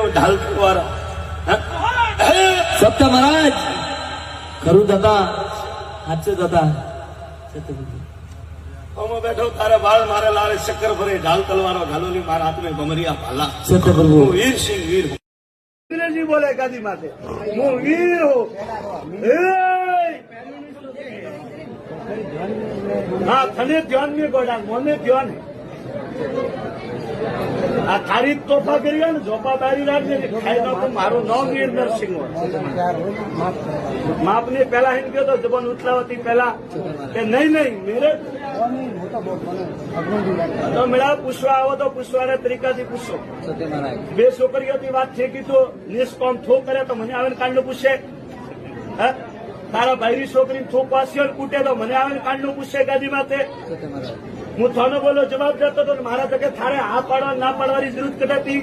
ઢાલ વાળા સત્ય મહારાજ ખરું દાદા સાચું દાદા સત્ય અમે બેઠો તારે બાળ મારે લાવે શક્કર ભરે ઢાલ તલવારો ઘાલોલી મારા હાથમે ભમરિયા ભાલા સત્ય પ્રભુ હું વીર સિંહ વીર હું અંગ્રેજી બોલે ગાદી માથે હું વીર હું હા તને ધ્યાન નહીં ગોડા મને ધ્યાન આ તારી તોફા કરી ને જોપાદારી રાખજે ખાઈ નાખું મારું નામ વીર નરસિંહ માપ ને પેલા એમ કહ્યો જબાન ઉથલાવતી પેલા કે નહીં મેરે તો મેળા પૂછવા આવો તો પૂછવાના તરીકાથી પૂછો બે છોકરીઓથી વાત થઈ ગઈ તો નિષ્કોમ થો કરે તો મને આવે કાંડો પૂછે તારા ભાઈની છોકરી થોક વાસીઓ કૂટે તો મને આવે કાંડો પૂછે ગાદી માથે હું થોનો બોલો જવાબ દેતો હતો મારા તકે થારે હા પાડવા ના પાડવાની જરૂર કદાતી